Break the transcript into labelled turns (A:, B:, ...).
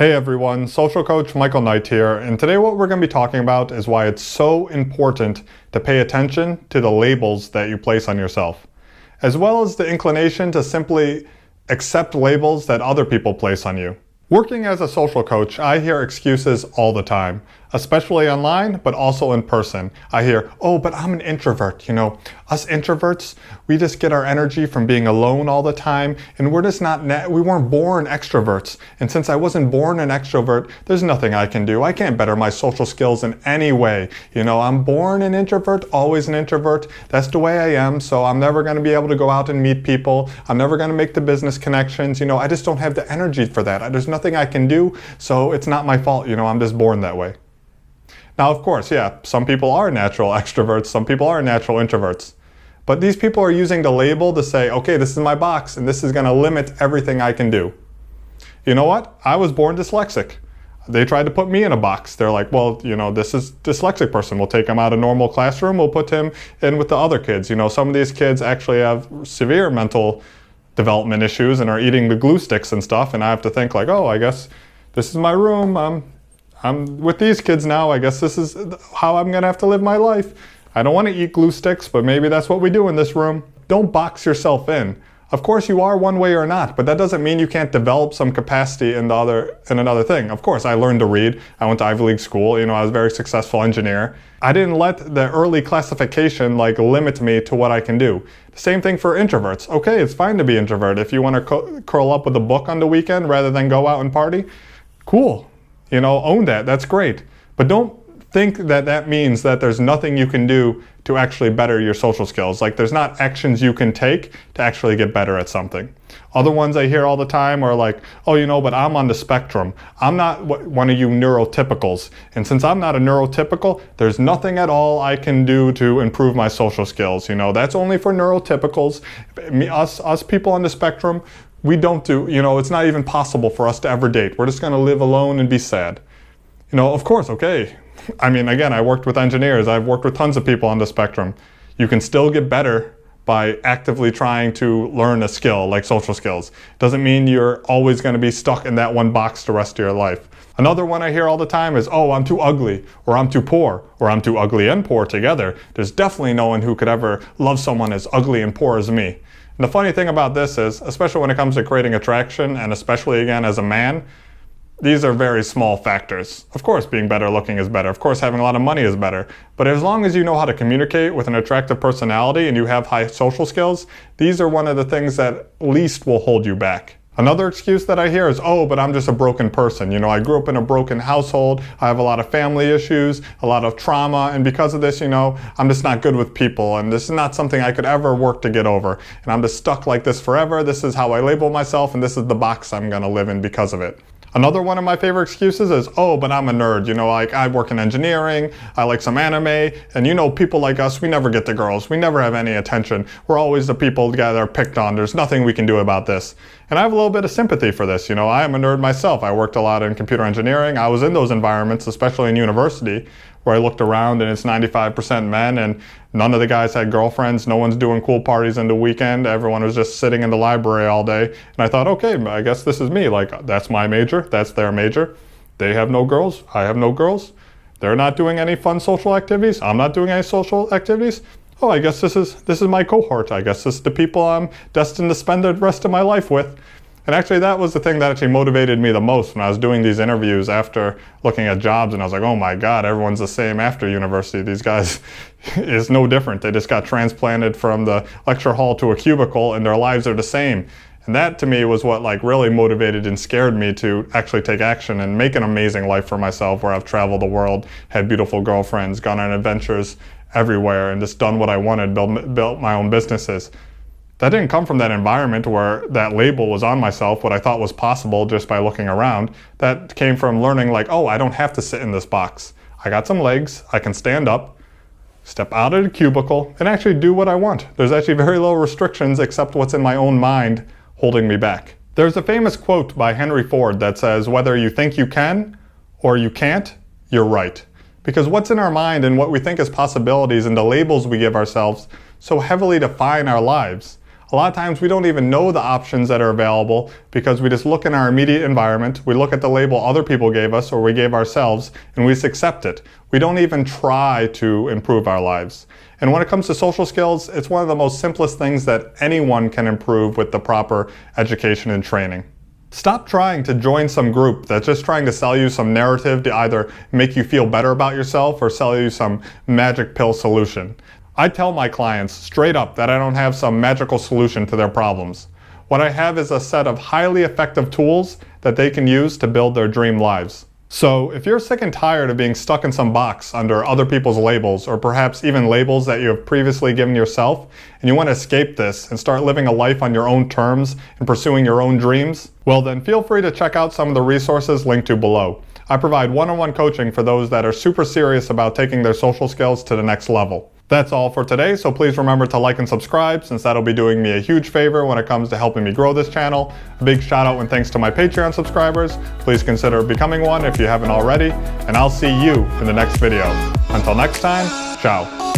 A: Hey everyone, Social Coach Michael Knight here, and today what we're going to be talking about is why it's so important to pay attention to the labels that you place on yourself, as well as the inclination to simply accept labels that other people place on you. Working as a social coach, I hear excuses all the time, especially online, but also in person. I hear, oh, but I'm an introvert. You know, us introverts, we just get our energy from being alone all the time, and we're just we weren't born extroverts. And since I wasn't born an extrovert, there's nothing I can do. I can't better my social skills in any way. You know, I'm born an introvert, always an introvert. That's the way I am, so I'm never going to be able to go out and meet people. I'm never going to make the business connections. You know, I just don't have the energy for that. There's nothing I can do, so it's not my fault. You know, I'm just born that way. Now, of course, yeah, some people are natural extroverts, some people are natural introverts. But these people are using the label to say, okay, this is my box, and this is going to limit everything I can do. You know what? I was born dyslexic. They tried to put me in a box. They're like, well, you know, this is dyslexic person. We'll take him out of normal classroom. We'll put him in with the other kids. You know, some of these kids actually have severe mental development issues and are eating the glue sticks and stuff. And I have to think like, oh, I guess this is my room. I'm with these kids now. I guess this is how I'm going to have to live my life. I don't want to eat glue sticks, but maybe that's what we do in this room. Don't box yourself in. Of course you are one way or not, but that doesn't mean you can't develop some capacity in another thing. Of course, I learned to read. I went to Ivy League school. You know, I was a very successful engineer. I didn't let the early classification limit me to what I can do. The same thing for introverts. Okay, it's fine to be introvert. If you want to curl up with a book on the weekend rather than go out and party, cool. You know, own that. That's great. But don't think that that means that there's nothing you can do to actually better your social skills. Like there's not actions you can take to actually get better at something. Other ones I hear all the time are like, oh, you know, but I'm on the spectrum. I'm not one of you neurotypicals. And since I'm not a neurotypical, there's nothing at all I can do to improve my social skills. You know, that's only for neurotypicals. Us people on the spectrum, we don't do, you know, it's not even possible for us to ever date. We're just going to live alone and be sad. You know, of course, okay. I mean, again, I worked with engineers. I've worked with tons of people on the spectrum. You can still get better by actively trying to learn a skill like social skills. Doesn't mean you're always going to be stuck in that one box the rest of your life. Another one I hear all the time is, oh, I'm too ugly, or I'm too poor, or I'm too ugly and poor together. There's definitely no one who could ever love someone as ugly and poor as me. And the funny thing about this is, especially when it comes to creating attraction, and especially again as a man, these are very small factors. Of course, being better looking is better. Of course, having a lot of money is better. But as long as you know how to communicate with an attractive personality and you have high social skills, these are one of the things that least will hold you back. Another excuse that I hear is, oh, but I'm just a broken person. You know, I grew up in a broken household. I have a lot of family issues, a lot of trauma, and because of this, you know, I'm just not good with people, and this is not something I could ever work to get over. And I'm just stuck like this forever. This is how I label myself, and this is the box I'm going to live in because of it. Another one of my favorite excuses is, oh, but I'm a nerd. You know, like I work in engineering, I like some anime, and you know, people like us, we never get the girls. We never have any attention. We're always the people that are picked on. There's nothing we can do about this. And I have a little bit of sympathy for this. You know, I am a nerd myself. I worked a lot in computer engineering. I was in those environments, especially in university, where I looked around and it's 95% men and none of the guys had girlfriends. No one's doing cool parties in the weekend. Everyone was just sitting in the library all day. And I thought, okay, I guess this is me. Like, that's my major. That's their major. They have no girls. I have no girls. They're not doing any fun social activities. I'm not doing any social activities. Oh, I guess this is my cohort. I guess this is the people I'm destined to spend the rest of my life with. And actually that was the thing that actually motivated me the most when I was doing these interviews after looking at jobs, and I was like, oh my God, everyone's the same after university. These guys is no different. They just got transplanted from the lecture hall to a cubicle and their lives are the same. And that to me was what really motivated and scared me to actually take action and make an amazing life for myself, where I've traveled the world, had beautiful girlfriends, gone on adventures everywhere, and just done what I wanted, built my own businesses. That didn't come from that environment where that label was on myself, what I thought was possible just by looking around. That came from learning like, oh, I don't have to sit in this box. I got some legs, I can stand up, step out of the cubicle, and actually do what I want. There's actually very low restrictions except what's in my own mind holding me back. There's a famous quote by Henry Ford that says, whether you think you can or you can't, you're right. Because what's in our mind and what we think is possibilities and the labels we give ourselves so heavily define our lives. A lot of times we don't even know the options that are available because we just look in our immediate environment, we look at the label other people gave us or we gave ourselves, and we just accept it. We don't even try to improve our lives. And when it comes to social skills, it's one of the most simplest things that anyone can improve with the proper education and training. Stop trying to join some group that's just trying to sell you some narrative to either make you feel better about yourself or sell you some magic pill solution. I tell my clients straight up that I don't have some magical solution to their problems. What I have is a set of highly effective tools that they can use to build their dream lives. So if you're sick and tired of being stuck in some box under other people's labels, or perhaps even labels that you have previously given yourself, and you want to escape this and start living a life on your own terms and pursuing your own dreams, well then feel free to check out some of the resources linked to below. I provide one-on-one coaching for those that are super serious about taking their social skills to the next level. That's all for today, so please remember to like and subscribe since that'll be doing me a huge favor when it comes to helping me grow this channel. A big shout out and thanks to my Patreon subscribers. Please consider becoming one if you haven't already, and I'll see you in the next video. Until next time, ciao.